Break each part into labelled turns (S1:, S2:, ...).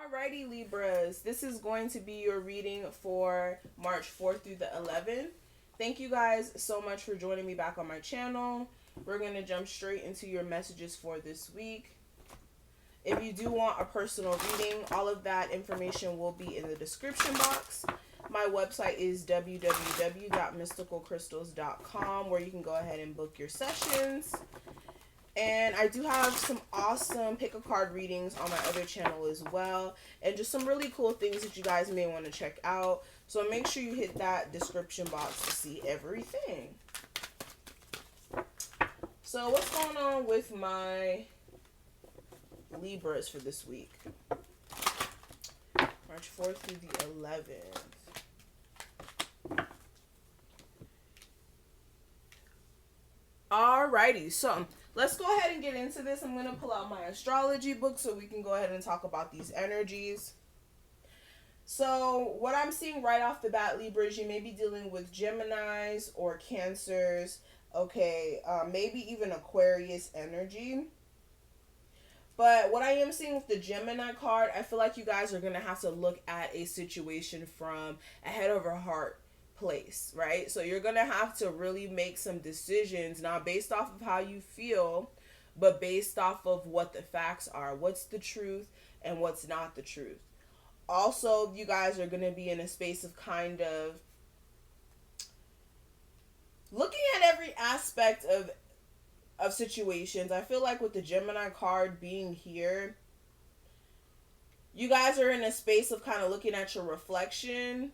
S1: Alrighty, Libras, this is going to be your reading for March 4th through the 11th. Thank you guys so much for joining me back on my channel. We're going to jump straight into your messages for this week. If you do want a personal reading, all of that information will be in the description box. My website is www.MystikalKristals.com, where you can go ahead and book your sessions. And I do have some awesome pick a card readings on my other channel as well. And just some really cool things that you guys may want to check out. So make sure you hit that description box to see everything. So what's going on with my Libras for this week? March 4th through the 11th. Alrighty, so let's go ahead and get into this. I'm going to pull out my astrology book so we can go ahead and talk about these energies. So what I'm seeing right off the bat, Libras, you may be dealing with Geminis or Cancers, okay, maybe even Aquarius energy. But what I am seeing with the Gemini card, I feel like you guys are going to have to look at a situation from a head over heart place, right? So you're going to have to really make some decisions, not based off of how you feel, but based off of what the facts are. What's the truth and what's not the truth. Also, you guys are going to be in a space of kind of looking at every aspect of situations. I feel like with the Gemini card being here, you guys are in a space of kind of looking at your reflection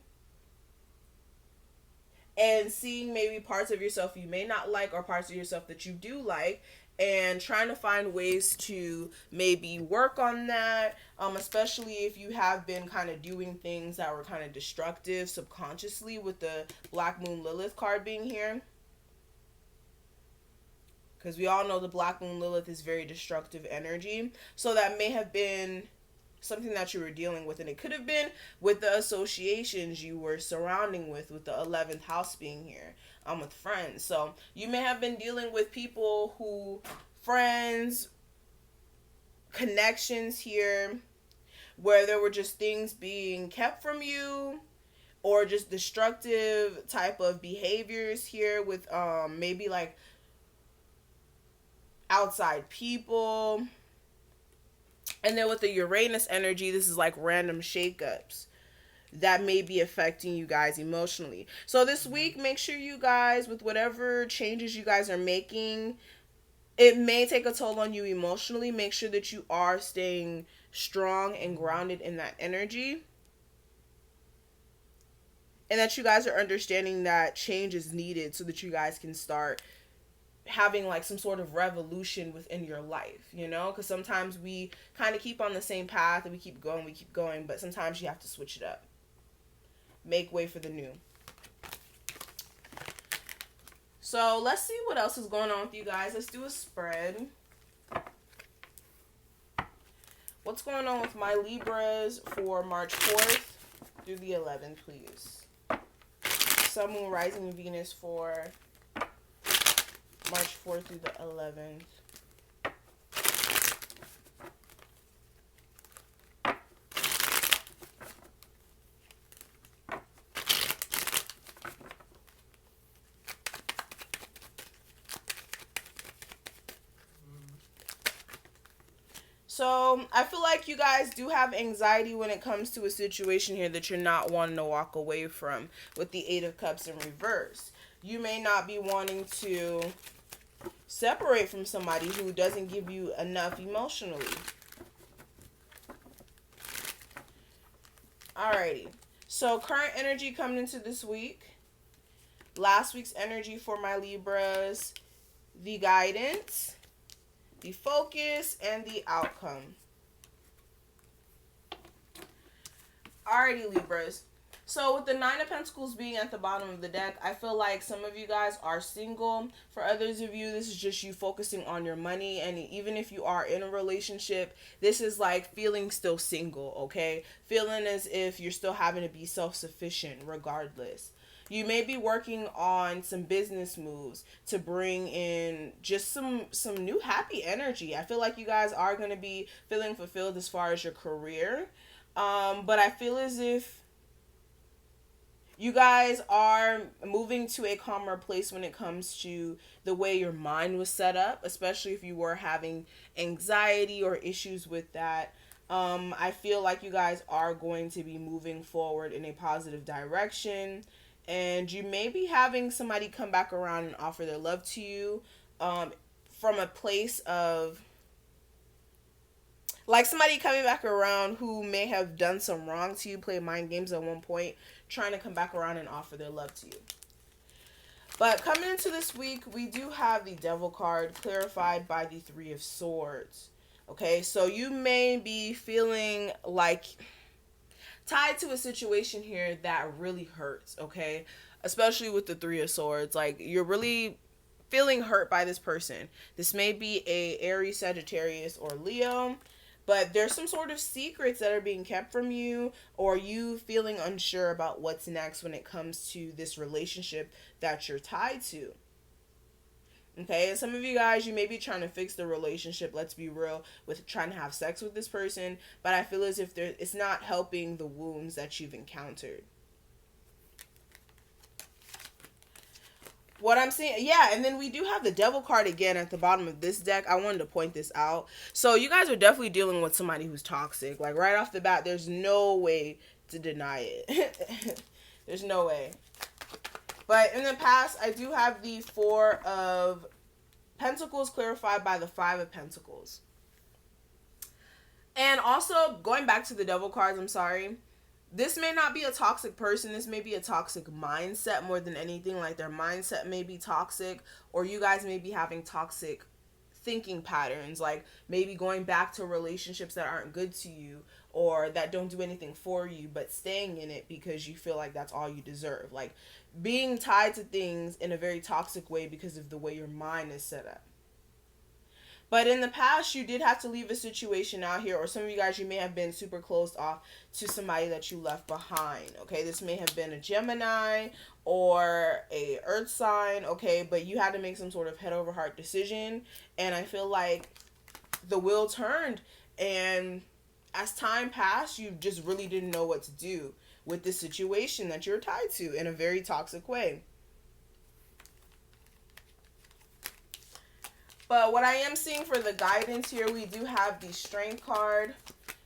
S1: and seeing maybe parts of yourself you may not like or parts of yourself that you do like, and trying to find ways to maybe work on that, especially if you have been kind of doing things that were kind of destructive subconsciously with the Black Moon Lilith card being here. Because we all know the Black Moon Lilith is very destructive energy. So that may have been something that you were dealing with. And it could have been with the associations you were surrounding with the 11th house being here. With friends. So you may have been dealing with people who, friends, connections here, where there were just things being kept from you, or just destructive type of behaviors here with maybe like outside people. And then with the Uranus energy, this is like random shakeups that may be affecting you guys emotionally. So this week, make sure you guys, with whatever changes you guys are making, it may take a toll on you emotionally. Make sure that you are staying strong and grounded in that energy. And that you guys are understanding that change is needed so that you guys can start having like some sort of revolution within your life, you know, because sometimes we kind of keep on the same path and we keep going, but sometimes you have to switch it up. Make way for the new. So let's see what else is going on with you guys. Let's do a spread. What's going on with my Libras for March 4th through the 11th, please? Sun, Moon, Rising, Venus for March 4th through the 11th. So I feel like you guys do have anxiety when it comes to a situation here that you're not wanting to walk away from with the Eight of Cups in reverse. You may not be wanting to separate from somebody who doesn't give you enough emotionally. Alrighty. So current energy coming into this week. Last week's energy for my Libras. The guidance, the focus, and the outcome. Alrighty, Libras. So with the Nine of Pentacles being at the bottom of the deck, I feel like some of you guys are single. For others of you, this is just you focusing on your money. And even if you are in a relationship, this is like feeling still single, okay? Feeling as if you're still having to be self-sufficient regardless. You may be working on some business moves to bring in just some new happy energy. I feel like you guys are going to be feeling fulfilled as far as your career. But I feel as if you guys are moving to a calmer place when it comes to the way your mind was set up, especially if you were having anxiety or issues with that. I feel like you guys are going to be moving forward in a positive direction, and you may be having somebody come back around and offer their love to you, from a place of like somebody coming back around who may have done some wrong to you, play mind games at one point, trying to come back around and offer their love to you. But coming into this week, we do have the Devil card clarified by the Three of Swords. Okay, so you may be feeling like tied to a situation here that really hurts, okay? Especially with the Three of Swords. Like, you're really feeling hurt by this person. This may be a Aries, Sagittarius, or Leo, but there's some sort of secrets that are being kept from you, or you feeling unsure about what's next when it comes to this relationship that you're tied to. Okay, and some of you guys, you may be trying to fix the relationship, let's be real, with trying to have sex with this person, but I feel as if it's not helping the wounds that you've encountered. What I'm seeing, yeah, and then we do have the Devil card again at the bottom of this deck. I wanted to point this out. So you guys are definitely dealing with somebody who's toxic. Like, right off the bat, there's no way to deny it. There's no way. But in the past, I do have the Four of Pentacles clarified by the Five of Pentacles. And also, going back to the Devil cards, I'm sorry. This may not be a toxic person. This may be a toxic mindset more than anything. Like, their mindset may be toxic, or you guys may be having toxic thinking patterns, like maybe going back to relationships that aren't good to you or that don't do anything for you, but staying in it because you feel like that's all you deserve. Like, being tied to things in a very toxic way because of the way your mind is set up. But in the past, you did have to leave a situation out here, or some of you guys, you may have been super closed off to somebody that you left behind, okay? This may have been a Gemini or a Earth sign, okay? But you had to make some sort of head over heart decision, and I feel like the wheel turned, and as time passed, you just really didn't know what to do with this situation that you're tied to in a very toxic way. But what I am seeing for the guidance here, we do have the Strength card.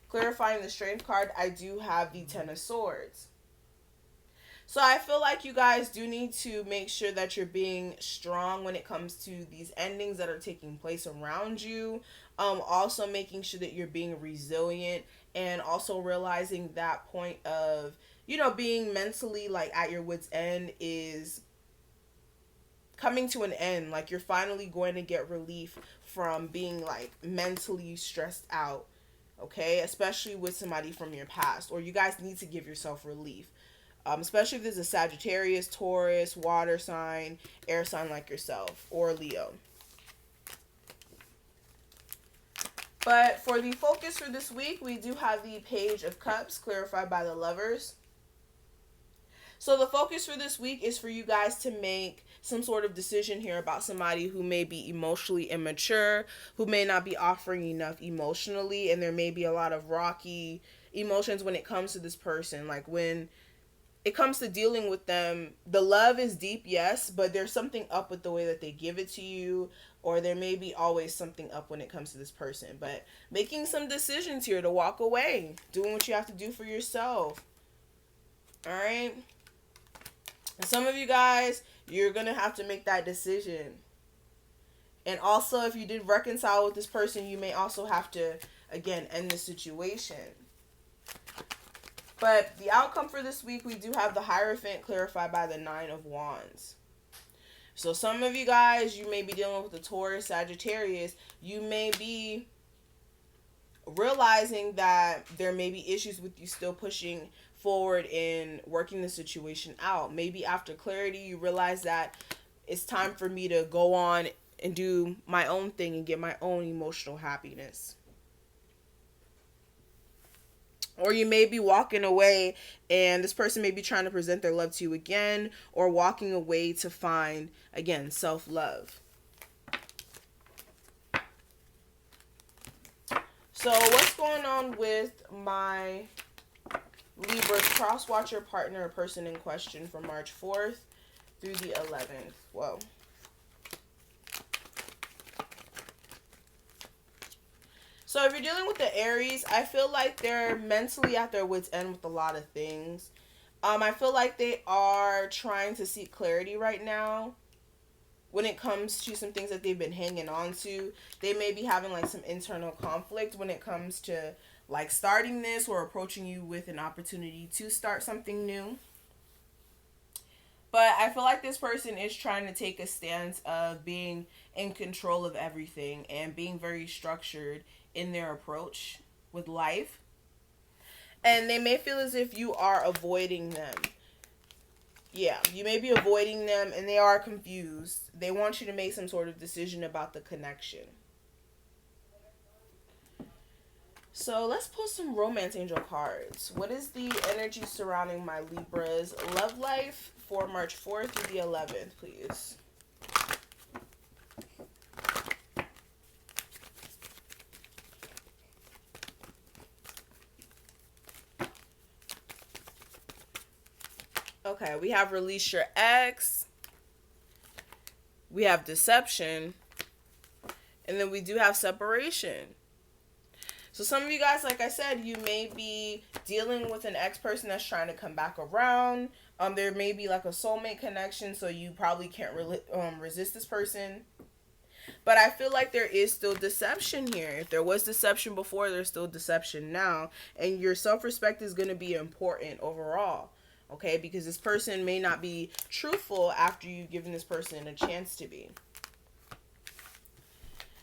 S1: Clarifying the Strength card, I do have the Ten of Swords. So I feel like you guys do need to make sure that you're being strong when it comes to these endings that are taking place around you. Also making sure that you're being resilient, and also realizing that point of, you know, being mentally like at your wit's end is coming to an end. Like, you're finally going to get relief from being like mentally stressed out, okay? Especially with somebody from your past, or you guys need to give yourself relief. Especially if there's a Sagittarius, Taurus, water sign, air sign like yourself, or Leo. But for the focus for this week, we do have the Page of Cups clarified by the Lovers. So the focus for this week is for you guys to make some sort of decision here about somebody who may be emotionally immature, who may not be offering enough emotionally, and there may be a lot of rocky emotions when it comes to this person. Like, when it comes to dealing with them, the love is deep, yes, but there's something up with the way that they give it to you, or there may be always something up when it comes to this person. But making some decisions here to walk away, doing what you have to do for yourself. All right? And some of you guys, you're going to have to make that decision. And also, if you did reconcile with this person, you may also have to, again, end the situation. But the outcome for this week, we do have the Hierophant clarified by the Nine of Wands. So some of you guys, you may be dealing with the Taurus, Sagittarius. You may be realizing that there may be issues with you still pushing forward in working the situation out. Maybe after clarity, you realize that it's time for me to go on and do my own thing and get my own emotional happiness. Or you may be walking away and this person may be trying to present their love to you again, or walking away to find, again, self-love. So what's going on with my Libras, cross watch your partner or person in question from March 4th through the 11th. Whoa. So if you're dealing with the Aries, I feel like they're mentally at their wits' end with a lot of things. I feel like they are trying to seek clarity right now when it comes to some things that they've been hanging on to. They may be having like some internal conflict when it comes to like starting this or approaching you with an opportunity to start something new. But I feel like this person is trying to take a stance of being in control of everything and being very structured in their approach with life. And they may feel as if you are avoiding them. Yeah, you may be avoiding them and they are confused. They want you to make some sort of decision about the connection. So let's pull some romance angel cards. What is the energy surrounding my Libra's love life for March 4th through the 11th, please? Okay, we have release your ex. We have deception. And then we do have separation. So some of you guys, like I said, you may be dealing with an ex-person that's trying to come back around. There may be like a soulmate connection, so you probably can't resist this person. But I feel like there is still deception here. If there was deception before, there's still deception now. And your self-respect is going to be important overall. Okay? Because this person may not be truthful after you've given this person a chance to be.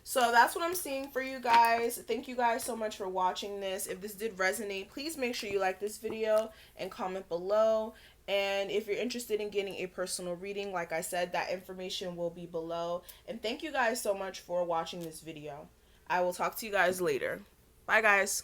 S1: So that's what I'm seeing for you guys. Thank you guys so much for watching this. If this did resonate, please make sure you like this video and comment below. And if you're interested in getting a personal reading, like I said, that information will be below. And thank you guys so much for watching this video. I will talk to you guys later. Bye, guys.